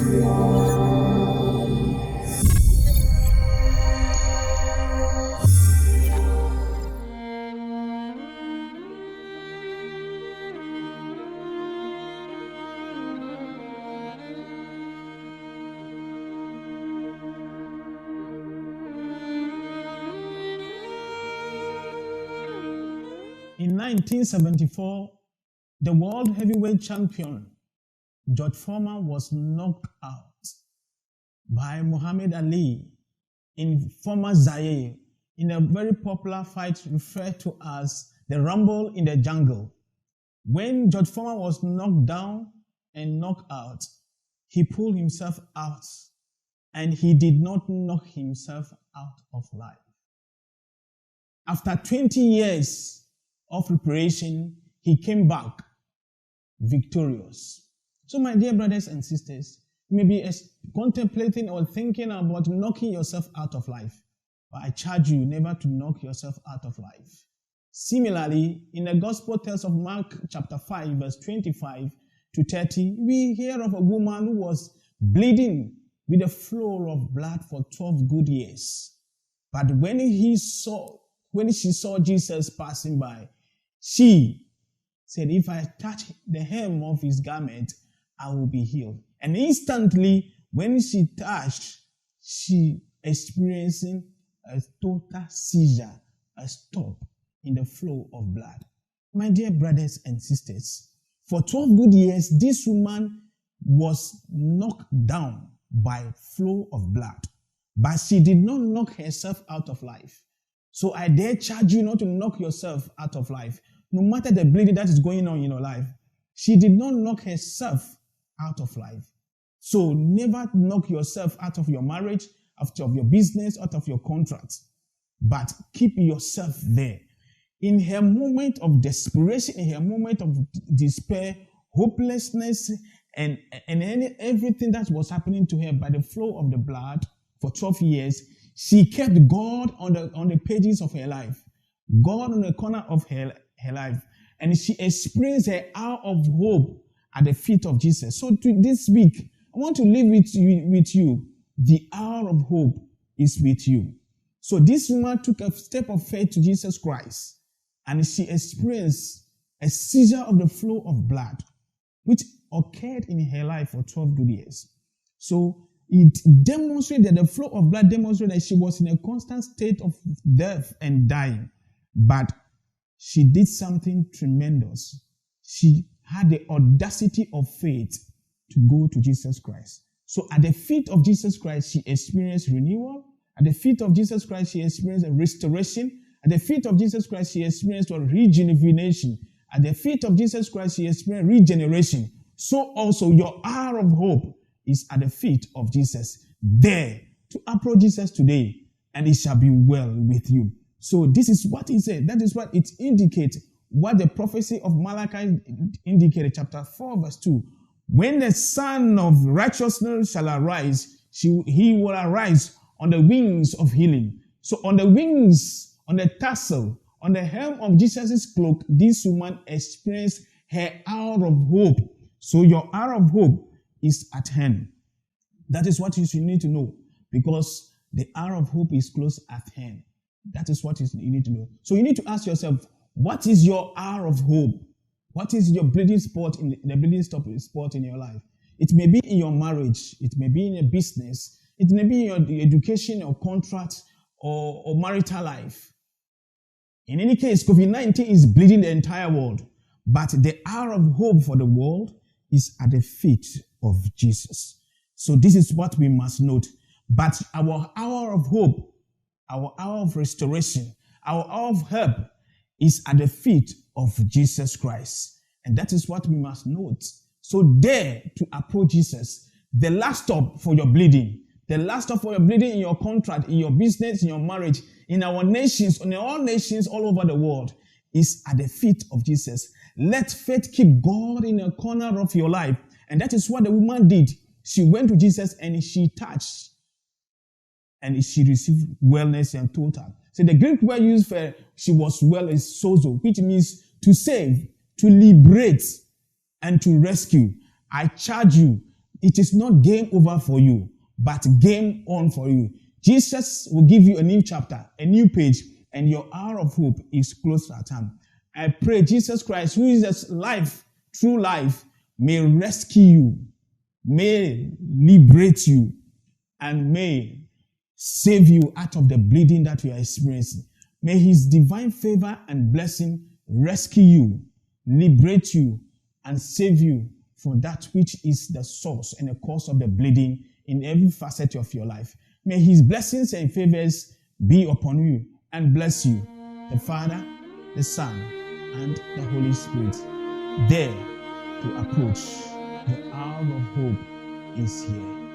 In 1974, the world heavyweight champion George Foreman was knocked out by Muhammad Ali in former Zaire in a very popular fight referred to as the Rumble in the Jungle. When George Foreman was knocked down and knocked out, he pulled himself out, and he did not knock himself out of life. After 20 years of preparation, he came back victorious. So my dear brothers and sisters, you may be contemplating or thinking about knocking yourself out of life, but I charge you never to knock yourself out of life. Similarly, in the Gospel tales of Mark chapter 5 verse 25 to 30, we hear of a woman who was bleeding with a flow of blood for 12 good years. But when she saw Jesus passing by, she said, "If I touch the hem of his garment, I will be healed." And instantly, when she touched, she experiencing a total seizure, a stop in the flow of blood. My dear brothers and sisters, for 12 good years, this woman was knocked down by flow of blood, but she did not knock herself out of life. So I dare charge you not to knock yourself out of life, no matter the bleeding that is going on in your life. She did not knock herself out of life. So never knock yourself out of your marriage, out of your business, out of your contract, but keep yourself there. In her moment of desperation, in her moment of despair, hopelessness, and everything that was happening to her by the flow of the blood for 12 years, she kept God on the pages of her life, God on the corner of her life, and she experienced her hour of hope at the feet of Jesus. So this week, I want to leave with you. The hour of hope is with you. So this woman took a step of faith to Jesus Christ, and she experienced a seizure of the flow of blood, which occurred in her life for 12 good years. So it demonstrated that the flow of blood demonstrated that she was in a constant state of death and dying. But she did something tremendous. She had the audacity of faith to go to Jesus Christ. So at the feet of Jesus Christ, she experienced renewal. At the feet of Jesus Christ, she experienced a restoration. At the feet of Jesus Christ, she experienced a rejuvenation. At the feet of Jesus Christ, she experienced regeneration. So also your hour of hope is at the feet of Jesus. There to approach Jesus today, and it shall be well with you. So this is what he said. That is what it indicates, what the prophecy of Malachi indicated, chapter 4, verse 2. When the Son of Righteousness shall arise, he will arise on the wings of healing. So on the wings, on the tassel, on the hem of Jesus' cloak, this woman experienced her hour of hope. So your hour of hope is at hand. That is what you need to know, because the hour of hope is close at hand. That is what you need to know. So you need to ask yourself, what is your hour of hope? What is your bleeding spot in the bleeding spot in your life? It may be in your marriage, it may be in a business, it may be in your education or contract or marital life. In any case, COVID-19 is bleeding the entire world, but the hour of hope for the world is at the feet of Jesus. So this is what we must note. But our hour of hope, our hour of restoration, our hour of help is at the feet of Jesus Christ. And that is what we must note. So dare to approach Jesus. The last stop for your bleeding, the last stop for your bleeding in your contract, in your business, in your marriage, in our nations, in all nations all over the world, is at the feet of Jesus. Let faith keep God in a corner of your life. And that is what the woman did. She went to Jesus and she touched. And she received wellness and total. So the Greek word used for she was well is sozo, which means to save, to liberate, and to rescue. I charge you, It is not game over for you, but game on for you. Jesus will give you a new chapter, a new page, and your hour of hope is close at hand. I pray Jesus Christ, who is the life, true life, may rescue you, may liberate you, and may save you out of the bleeding that you are experiencing. May his divine favor and blessing rescue you, liberate you, and save you from that which is the source and the cause of the bleeding in every facet of your life. May his blessings and favors be upon you and bless you, the Father, the Son, and the Holy Spirit. Dare to approach. The hour of hope is here.